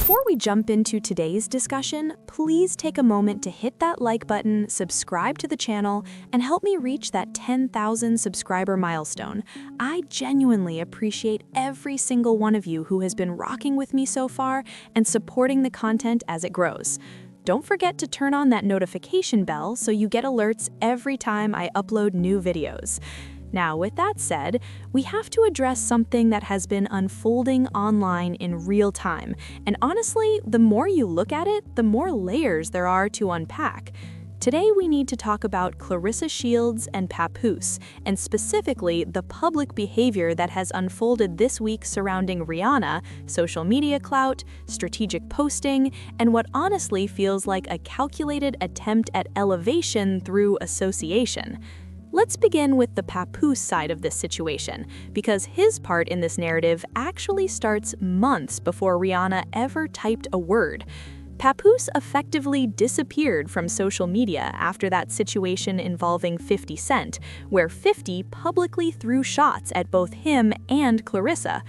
Before we jump into today's discussion, please take a moment to hit that like button, subscribe to the channel, and help me reach that 10,000 subscriber milestone. I genuinely appreciate every single one of you who has been rocking with me so far and supporting the content as it grows. Don't forget to turn on that notification bell so you get alerts every time I upload new videos. Now, with that said, we have to address something that has been unfolding online in real time. And honestly, the more you look at it, the more layers there are to unpack. Today, we need to talk about Claressa Shields and Papoose, and specifically the public behavior that has unfolded this week surrounding Rihanna, social media clout, strategic posting, and what honestly feels like a calculated attempt at elevation through association. Let's begin with the Papoose side of this situation, because his part in this narrative actually starts months before Rihanna ever typed a word. Papoose effectively disappeared from social media after that situation involving 50 Cent, where 50 publicly threw shots at both him and Claressa.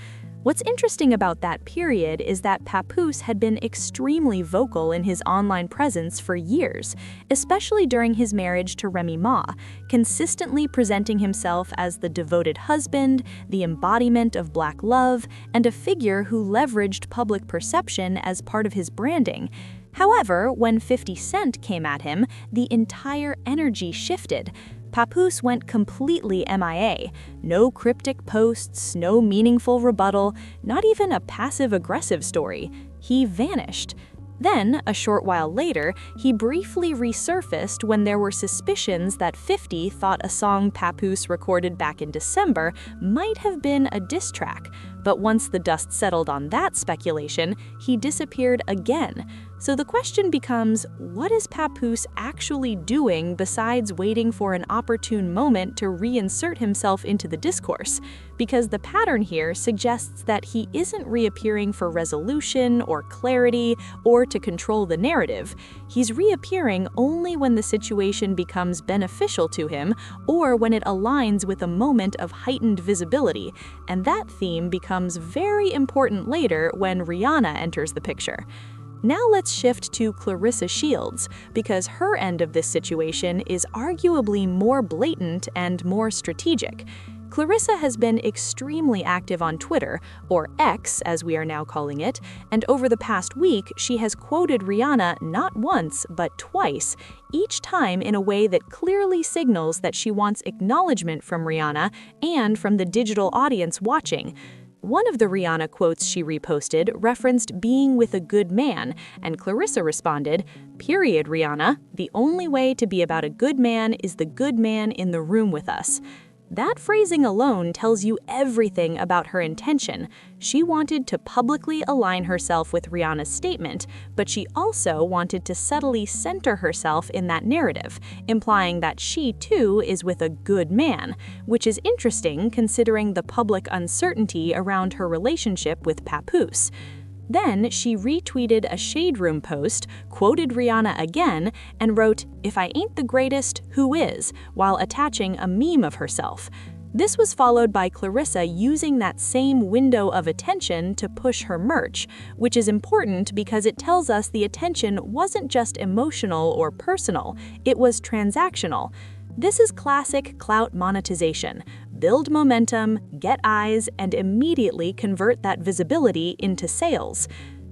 What's interesting about that period is that Papoose had been extremely vocal in his online presence for years, especially during his marriage to Remy Ma, consistently presenting himself as the devoted husband, the embodiment of Black love, and a figure who leveraged public perception as part of his branding. However, when 50 Cent came at him, the entire energy shifted. Papoose went completely MIA. No cryptic posts, no meaningful rebuttal, not even a passive-aggressive story. He vanished. Then, a short while later, he briefly resurfaced when there were suspicions that 50 thought a song Papoose recorded back in December might have been a diss track. But once the dust settled on that speculation, he disappeared again. So the question becomes, what is Papoose actually doing besides waiting for an opportune moment to reinsert himself into the discourse? Because the pattern here suggests that he isn't reappearing for resolution or clarity or to control the narrative. He's reappearing only when the situation becomes beneficial to him or when it aligns with a moment of heightened visibility. And that theme becomes very important later when Rihanna enters the picture. Now let's shift to Claressa Shields, because her end of this situation is arguably more blatant and more strategic. Claressa has been extremely active on Twitter, or X as we are now calling it, and over the past week she has quoted Rihanna not once but twice, each time in a way that clearly signals that she wants acknowledgement from Rihanna and from the digital audience watching. One of the Rihanna quotes she reposted referenced being with a good man, and Claressa responded, "Period, Rihanna. The only way to be about a good man is the good man in the room with us." That phrasing alone tells you everything about her intention. She wanted to publicly align herself with Rihanna's statement, but she also wanted to subtly center herself in that narrative, implying that she too is with a good man, which is interesting considering the public uncertainty around her relationship with Papoose. Then she retweeted a Shade Room post, quoted Rihanna again, and wrote, "If I ain't the greatest, who is?" while attaching a meme of herself. This was followed by Claressa using that same window of attention to push her merch, which is important because it tells us the attention wasn't just emotional or personal, it was transactional. This is classic clout monetization. Build momentum, get eyes, and immediately convert that visibility into sales.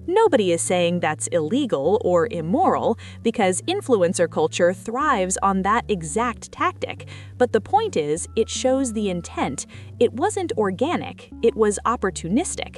Nobody is saying that's illegal or immoral, because influencer culture thrives on that exact tactic. But the point is, it shows the intent. It wasn't organic, it was opportunistic.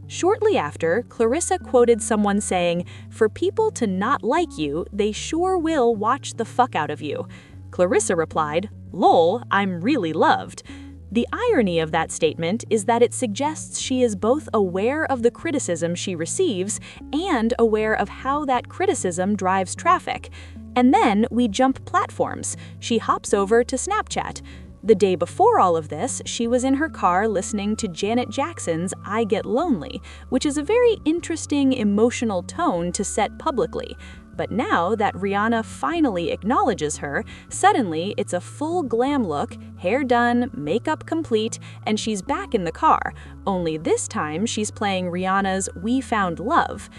Shortly after, Claressa quoted someone saying, "For people to not like you, they sure will watch the fuck out of you." Claressa replied, "Lol, I'm really loved." The irony of that statement is that it suggests she is both aware of the criticism she receives and aware of how that criticism drives traffic. And then we jump platforms. She hops over to Snapchat. The day before all of this, she was in her car listening to Janet Jackson's "I Get Lonely," which is a very interesting emotional tone to set publicly. But now that Rihanna finally acknowledges her, suddenly it's a full glam look, hair done, makeup complete, and she's back in the car. Only this time she's playing Rihanna's "We Found Love."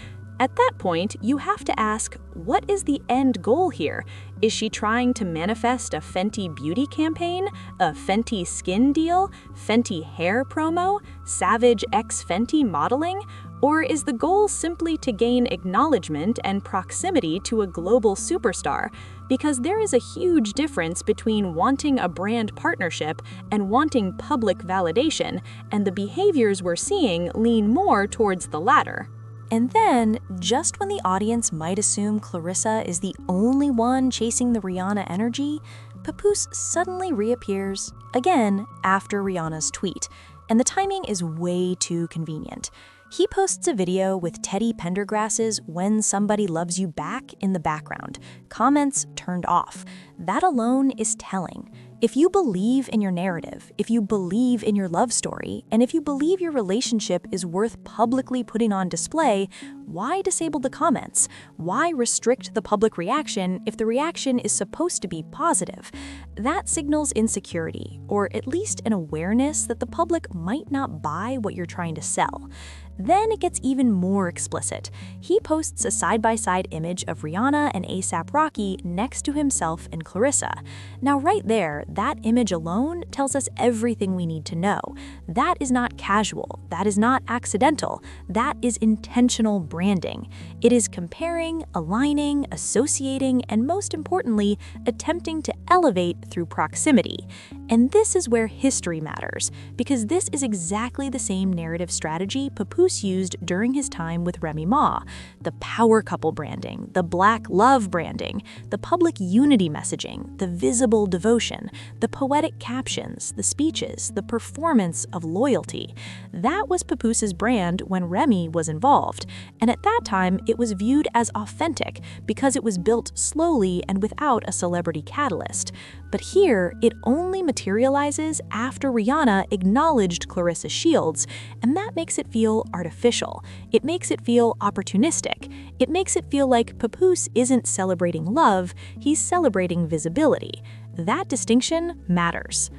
At that point, you have to ask, what is the end goal here? Is she trying to manifest a Fenty beauty campaign, a Fenty skin deal, Fenty hair promo, Savage x Fenty modeling? Or is the goal simply to gain acknowledgement and proximity to a global superstar? Because there is a huge difference between wanting a brand partnership and wanting public validation, and the behaviors we're seeing lean more towards the latter. And then, just when the audience might assume Claressa is the only one chasing the Rihanna energy, Papoose suddenly reappears, again after Rihanna's tweet, and the timing is way too convenient. He posts a video with Teddy Pendergrass's "When Somebody Loves You Back" in the background, comments turned off. That alone is telling. If you believe in your narrative, if you believe in your love story, and if you believe your relationship is worth publicly putting on display, why disable the comments? Why restrict the public reaction if the reaction is supposed to be positive? That signals insecurity, or at least an awareness that the public might not buy what you're trying to sell. Then it gets even more explicit. He posts a side-by-side image of Rihanna and A$AP Rocky next to himself and Claressa. Now right there, that image alone tells us everything we need to know. That is not casual, that is not accidental, that is intentional branding. It is comparing, aligning, associating, and most importantly, attempting to elevate through proximity. And this is where history matters, because this is exactly the same narrative strategy Papoose used during his time with Remy Ma. The power couple branding, the black love branding, the public unity messaging, the visible devotion, the poetic captions, the speeches, the performance of loyalty. That was Papoose's brand when Remy was involved, and at that time it was viewed as authentic because it was built slowly and without a celebrity catalyst. But here, it only materializes after Rihanna acknowledged Claressa Shields, and that makes it feel artificial. It makes it feel opportunistic. It makes it feel like Papoose isn't celebrating love, he's celebrating visibility. That distinction matters.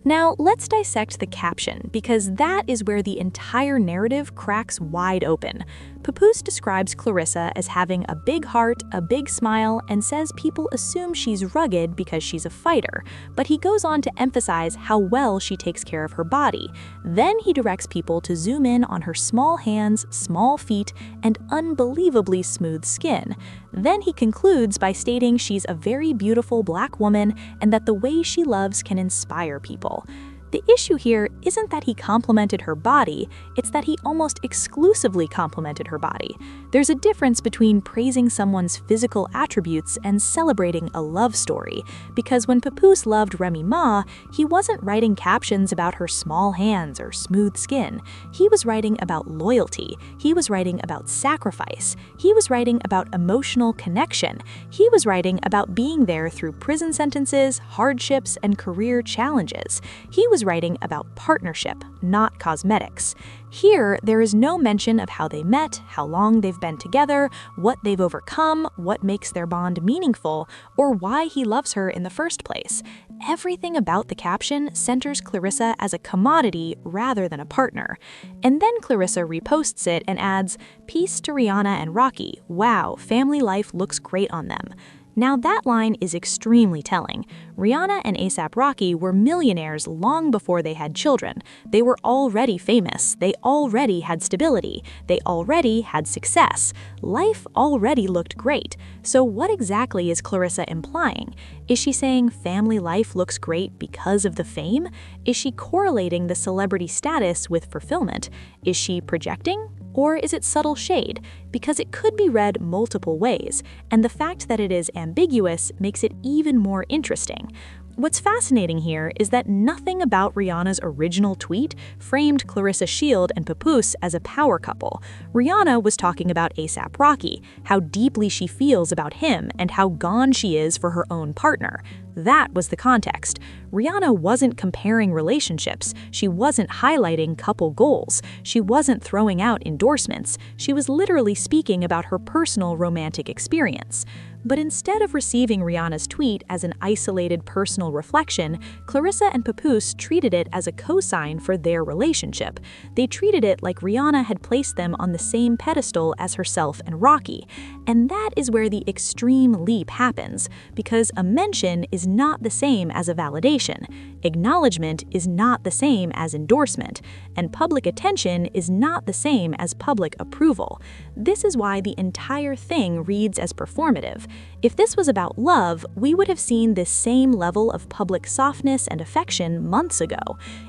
Now, let's dissect the caption, because that is where the entire narrative cracks wide open. Papoose describes Claressa as having a big heart, a big smile, and says people assume she's rugged because she's a fighter, but he goes on to emphasize how well she takes care of her body. Then he directs people to zoom in on her small hands, small feet, and unbelievably smooth skin. Then he concludes by stating she's a very beautiful black woman and that the way she loves can inspire people. The issue here isn't that he complimented her body, it's that he almost exclusively complimented her body. There's a difference between praising someone's physical attributes and celebrating a love story, because when Papoose loved Remy Ma, he wasn't writing captions about her small hands or smooth skin. He was writing about loyalty, he was writing about sacrifice, he was writing about emotional connection, he was writing about being there through prison sentences, hardships, and career challenges. He was writing about partnership, not cosmetics. Here, there is no mention of how they met, how long they've been together, what they've overcome, what makes their bond meaningful, or why he loves her in the first place. Everything about the caption centers Claressa as a commodity rather than a partner. And then Claressa reposts it and adds, "Peace to Rihanna and Rocky. Wow, family life looks great on them." Now that line is extremely telling. Rihanna and A$AP Rocky were millionaires long before they had children. They were already famous. They already had stability. They already had success. Life already looked great. So what exactly is Claressa implying? Is she saying family life looks great because of the fame? Is she correlating the celebrity status with fulfillment? Is she projecting? Or is it subtle shade? Because it could be read multiple ways, and the fact that it is ambiguous makes it even more interesting. What's fascinating here is that nothing about Rihanna's original tweet framed Claressa Shields and Papoose as a power couple. Rihanna was talking about A$AP Rocky, how deeply she feels about him, and how gone she is for her own partner. That was the context. Rihanna wasn't comparing relationships. She wasn't highlighting couple goals. She wasn't throwing out endorsements. She was literally speaking about her personal romantic experience. But instead of receiving Rihanna's tweet as an isolated personal reflection, Claressa and Papoose treated it as a cosign for their relationship. They treated it like Rihanna had placed them on the same pedestal as herself and Rocky. And that is where the extreme leap happens, because a mention is not the same as a validation, acknowledgement is not the same as endorsement, and public attention is not the same as public approval. This is why the entire thing reads as performative. If this was about love, we would have seen this same level of public softness and affection months ago.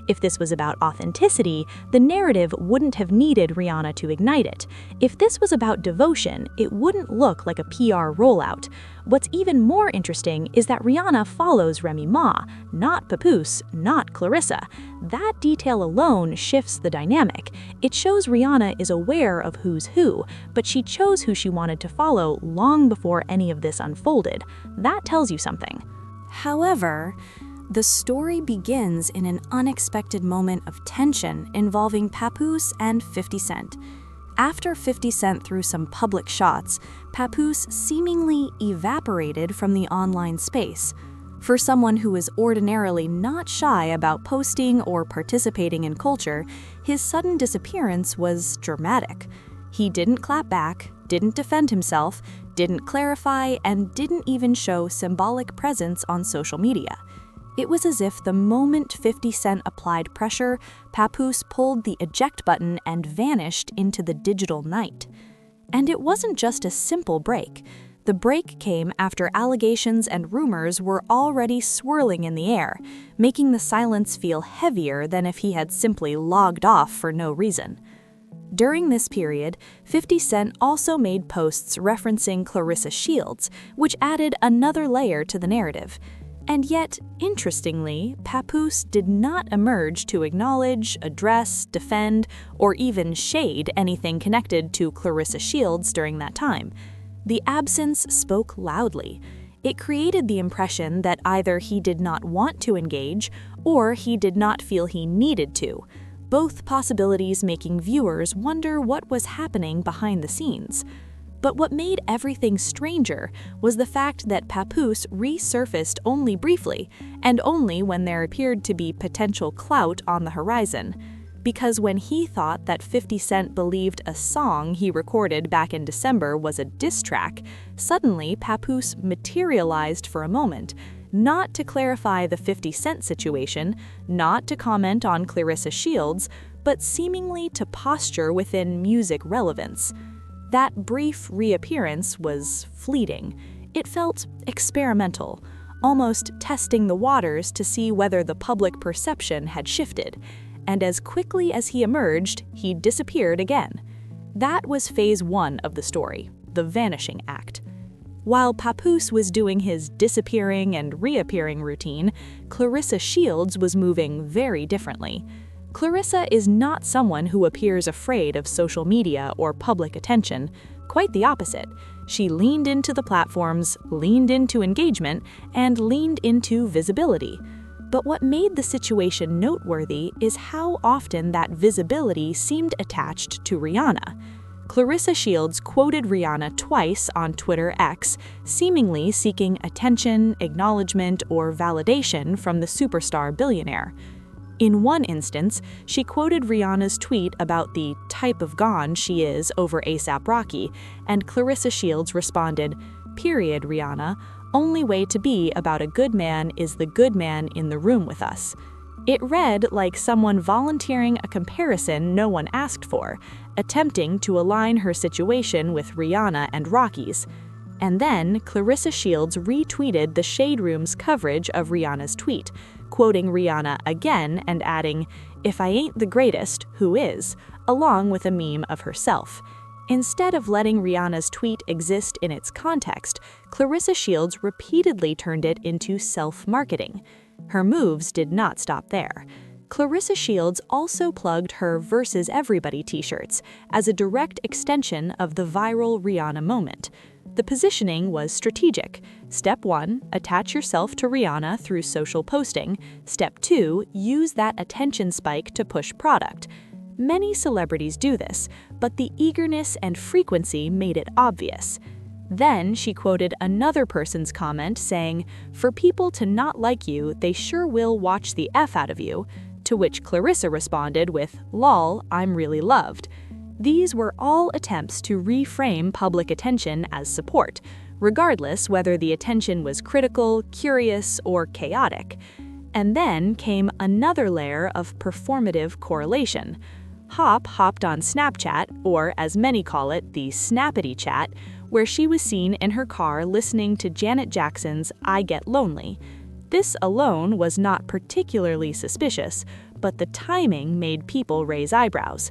If this was about authenticity, the narrative wouldn't have needed Rihanna to ignite it. If this was about devotion, it wouldn't look like a PR rollout. What's even more interesting is that Rihanna follows Remy Ma, not Papoose, not Claressa. That detail alone shifts the dynamic. It shows Rihanna is aware of who's who, but she chose who she wanted to follow long before any of this unfolded. That tells you something. However, the story begins in an unexpected moment of tension involving Papoose and 50 Cent. After 50 Cent threw some public shots, Papoose seemingly evaporated from the online space. For someone who is ordinarily not shy about posting or participating in culture, his sudden disappearance was dramatic. He didn't clap back, didn't defend himself, didn't clarify, and didn't even show symbolic presence on social media. It was as if the moment 50 Cent applied pressure, Papoose pulled the eject button and vanished into the digital night. And it wasn't just a simple break. The break came after allegations and rumors were already swirling in the air, making the silence feel heavier than if he had simply logged off for no reason. During this period, 50 Cent also made posts referencing Claressa Shields, which added another layer to the narrative. And yet, interestingly, Papoose did not emerge to acknowledge, address, defend, or even shade anything connected to Claressa Shields during that time. The absence spoke loudly. It created the impression that either he did not want to engage or he did not feel he needed to, both possibilities making viewers wonder what was happening behind the scenes. But what made everything stranger was the fact that Papoose resurfaced only briefly, and only when there appeared to be potential clout on the horizon. Because when he thought that 50 Cent believed a song he recorded back in December was a diss track, suddenly Papoose materialized for a moment, not to clarify the 50 Cent situation, not to comment on Claressa Shields, but seemingly to posture within music relevance. That brief reappearance was fleeting. It felt experimental, almost testing the waters to see whether the public perception had shifted. And as quickly as he emerged, he disappeared again. That was phase 1 of the story, the vanishing act. While Papoose was doing his disappearing and reappearing routine, Claressa Shields was moving very differently. Claressa is not someone who appears afraid of social media or public attention. Quite the opposite. She leaned into the platforms, leaned into engagement, and leaned into visibility. But what made the situation noteworthy is how often that visibility seemed attached to Rihanna. Claressa Shields quoted Rihanna twice on Twitter X, seemingly seeking attention, acknowledgement, or validation from the superstar billionaire. In one instance, she quoted Rihanna's tweet about the type of gone she is over A$AP Rocky, and Claressa Shields responded, "Period, Rihanna. Only way to be about a good man is the good man in the room with us." It read like someone volunteering a comparison no one asked for, attempting to align her situation with Rihanna and Rocky's. And then, Claressa Shields retweeted the Shade Room's coverage of Rihanna's tweet, quoting Rihanna again and adding, "If I ain't the greatest, who is?" along with a meme of herself. Instead of letting Rihanna's tweet exist in its context, Claressa Shields repeatedly turned it into self-marketing. Her moves did not stop there. Claressa Shields also plugged her Versus Everybody t-shirts as a direct extension of the viral Rihanna moment. The positioning was strategic. Step 1, attach yourself to Rihanna through social posting. Step 2, use that attention spike to push product. Many celebrities do this, but the eagerness and frequency made it obvious. Then she quoted another person's comment saying, "For people to not like you, they sure will watch the F out of you," to which Claressa responded with, "Lol, I'm really loved." These were all attempts to reframe public attention as support, regardless whether the attention was critical, curious, or chaotic. And then came another layer of performative correlation. Hop hopped on Snapchat, or as many call it, the Snappity Chat, where she was seen in her car listening to Janet Jackson's "I Get Lonely." This alone was not particularly suspicious, but the timing made people raise eyebrows.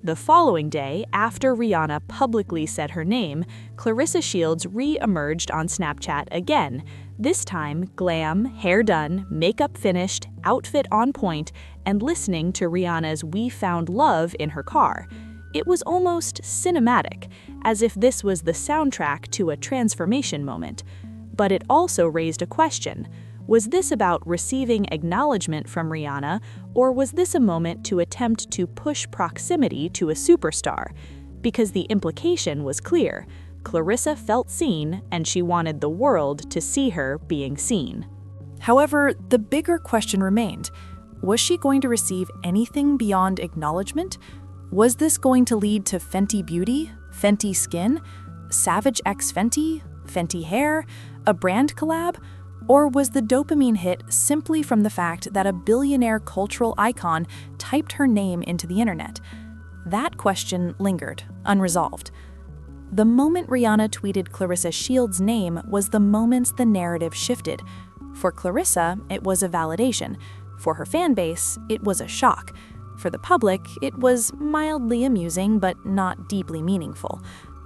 The following day, after Rihanna publicly said her name, Claressa Shields re-emerged on Snapchat again, this time glam, hair done, makeup finished, outfit on point, and listening to Rihanna's "We Found Love" in her car. It was almost cinematic, as if this was the soundtrack to a transformation moment. But it also raised a question. Was this about receiving acknowledgement from Rihanna, or was this a moment to attempt to push proximity to a superstar? Because the implication was clear. Claressa felt seen, and she wanted the world to see her being seen. However, the bigger question remained. Was she going to receive anything beyond acknowledgement? Was this going to lead to Fenty Beauty, Fenty Skin, Savage X Fenty, Fenty Hair, a brand collab? Or was the dopamine hit simply from the fact that a billionaire cultural icon typed her name into the internet? That question lingered, unresolved. The moment Rihanna tweeted Claressa Shields' name was the moment the narrative shifted. For Claressa, it was a validation. For her fanbase, it was a shock. For the public, it was mildly amusing but not deeply meaningful.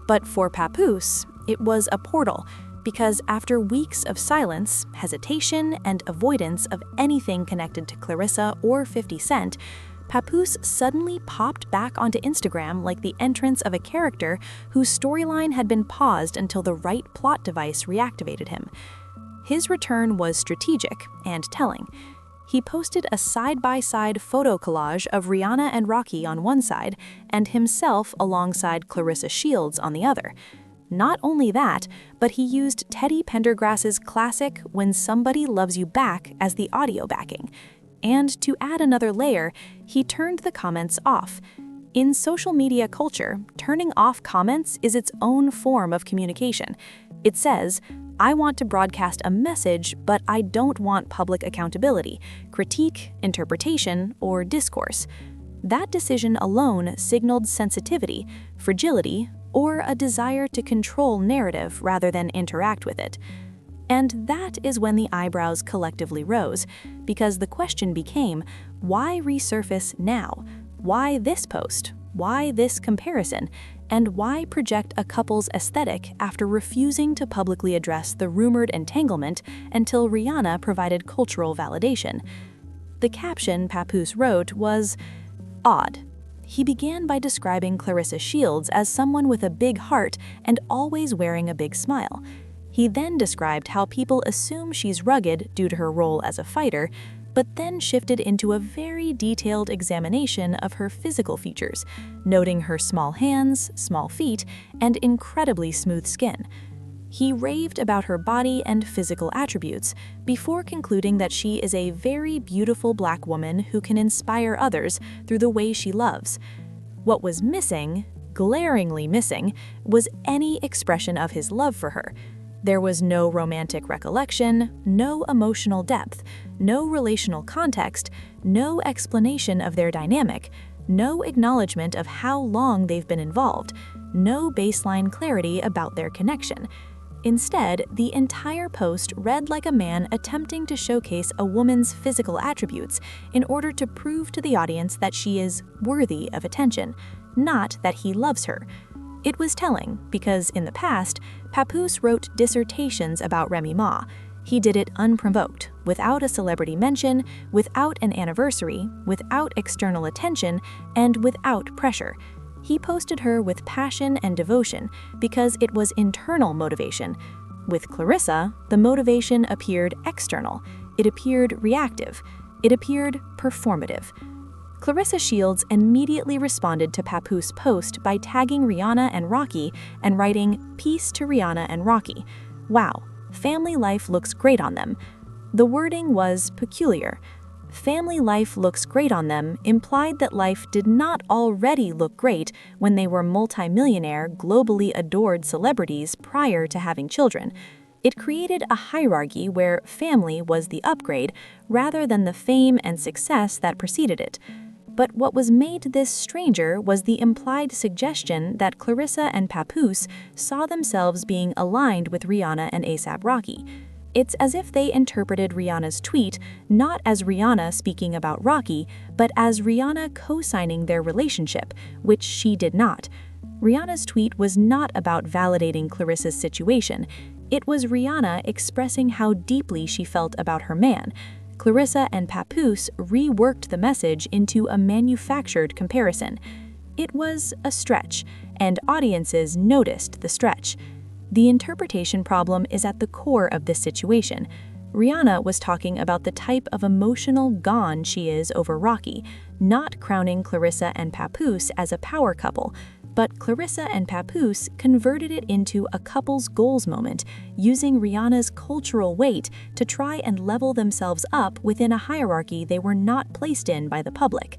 But for Papoose, it was a portal, because after weeks of silence, hesitation, and avoidance of anything connected to Claressa or 50 Cent, Papoose suddenly popped back onto Instagram like the entrance of a character whose storyline had been paused until the right plot device reactivated him. His return was strategic and telling. He posted a side-by-side photo collage of Rihanna and Rocky on one side and himself alongside Claressa Shields on the other. Not only that, but he used Teddy Pendergrass's classic "When Somebody Loves You Back" as the audio backing. And to add another layer, he turned the comments off. In social media culture, turning off comments is its own form of communication. It says, "I want to broadcast a message, but I don't want public accountability, critique, interpretation, or discourse." That decision alone signaled sensitivity, fragility, or a desire to control narrative rather than interact with it. And that is when the eyebrows collectively rose, because the question became, why resurface now? Why this post? Why this comparison? And why project a couple's aesthetic after refusing to publicly address the rumored entanglement until Rihanna provided cultural validation? The caption Papoose wrote was odd. He began by describing Claressa Shields as someone with a big heart and always wearing a big smile. He then described how people assume she's rugged due to her role as a fighter, but then shifted into a very detailed examination of her physical features, noting her small hands, small feet, and incredibly smooth skin. He raved about her body and physical attributes before concluding that she is a very beautiful Black woman who can inspire others through the way she loves. What was missing, glaringly missing, was any expression of his love for her. There was no romantic recollection, no emotional depth, no relational context, no explanation of their dynamic, no acknowledgement of how long they've been involved, no baseline clarity about their connection. Instead, the entire post read like a man attempting to showcase a woman's physical attributes in order to prove to the audience that she is worthy of attention, not that he loves her. It was telling because, in the past, Papoose wrote dissertations about Remy Ma. He did it unprovoked, without a celebrity mention, without an anniversary, without external attention, and without pressure. He posted her with passion and devotion because it was internal motivation. With Claressa, the motivation appeared external. It appeared reactive. It appeared performative. Claressa Shields immediately responded to Papoose's post by tagging Rihanna and Rocky and writing, "Peace to Rihanna and Rocky. Wow, family life looks great on them." The wording was peculiar. "Family life looks great on them" implied that life did not already look great when they were multimillionaire, globally adored celebrities prior to having children. It created a hierarchy where family was the upgrade rather than the fame and success that preceded it. But what was made this stranger was the implied suggestion that Claressa and Papoose saw themselves being aligned with Rihanna and A$AP Rocky. It's as if they interpreted Rihanna's tweet not as Rihanna speaking about Rocky, but as Rihanna co-signing their relationship, which she did not. Rihanna's tweet was not about validating Claressa's situation. It was Rihanna expressing how deeply she felt about her man. Claressa and Papoose reworked the message into a manufactured comparison. It was a stretch, and audiences noticed the stretch. The interpretation problem is at the core of this situation. Rihanna was talking about the type of emotional gone she is over Rocky, not crowning Claressa and Papoose as a power couple. But Claressa and Papoose converted it into a couple's goals moment, using Rihanna's cultural weight to try and level themselves up within a hierarchy they were not placed in by the public.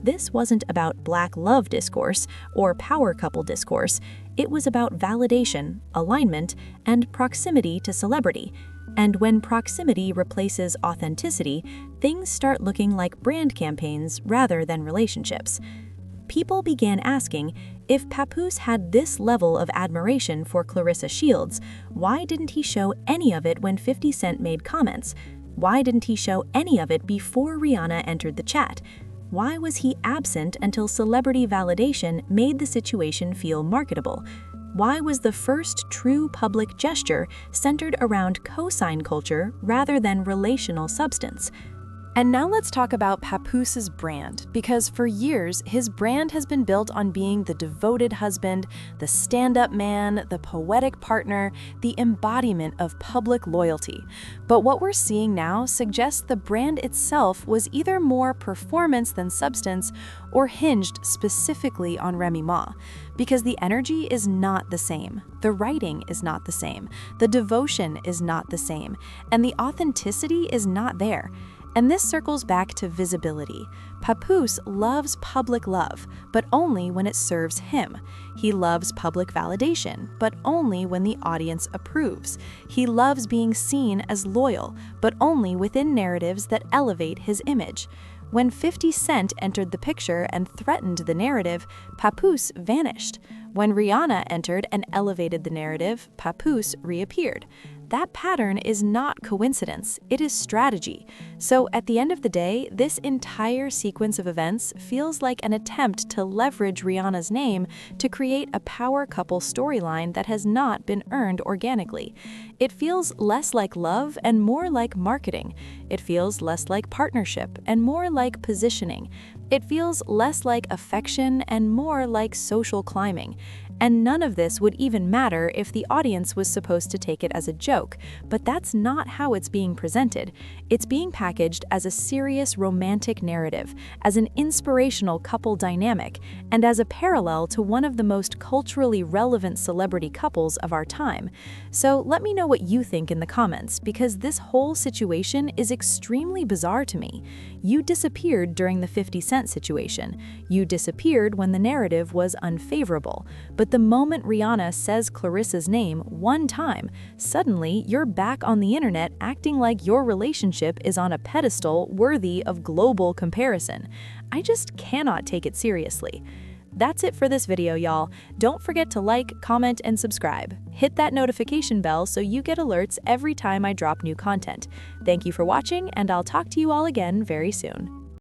This wasn't about black love discourse or power couple discourse. It was about validation, alignment, and proximity to celebrity. And when proximity replaces authenticity, things start looking like brand campaigns rather than relationships. People began asking, if Papoose had this level of admiration for Claressa Shields, why didn't he show any of it when 50 Cent made comments? Why didn't he show any of it before Rihanna entered the chat? Why was he absent until celebrity validation made the situation feel marketable? Why was the first true public gesture centered around cosign culture rather than relational substance? And now let's talk about Papoose's brand, because for years, his brand has been built on being the devoted husband, the stand-up man, the poetic partner, the embodiment of public loyalty. But what we're seeing now suggests the brand itself was either more performance than substance or hinged specifically on Remy Ma, because the energy is not the same, the writing is not the same, the devotion is not the same, and the authenticity is not there. And this circles back to visibility. Papoose loves public love, but only when it serves him. He loves public validation, but only when the audience approves. He loves being seen as loyal, but only within narratives that elevate his image. When 50 Cent entered the picture and threatened the narrative, Papoose vanished. When Rihanna entered and elevated the narrative, Papoose reappeared. That pattern is not coincidence, it is strategy. So at the end of the day, this entire sequence of events feels like an attempt to leverage Rihanna's name to create a power couple storyline that has not been earned organically. It feels less like love and more like marketing. It feels less like partnership and more like positioning. It feels less like affection and more like social climbing. And none of this would even matter if the audience was supposed to take it as a joke, but that's not how it's being presented. It's being packaged as a serious romantic narrative, as an inspirational couple dynamic, and as a parallel to one of the most culturally relevant celebrity couples of our time. So let me know what you think in the comments, because this whole situation is extremely bizarre to me. You disappeared during the 50 Cent situation. You disappeared when the narrative was unfavorable. But the moment Rihanna says Claressa's name one time, suddenly you're back on the internet acting like your relationship is on a pedestal worthy of global comparison. I just cannot take it seriously. That's it for this video, y'all. Don't forget to like, comment, and subscribe. Hit that notification bell so you get alerts every time I drop new content. Thank you for watching, and I'll talk to you all again very soon.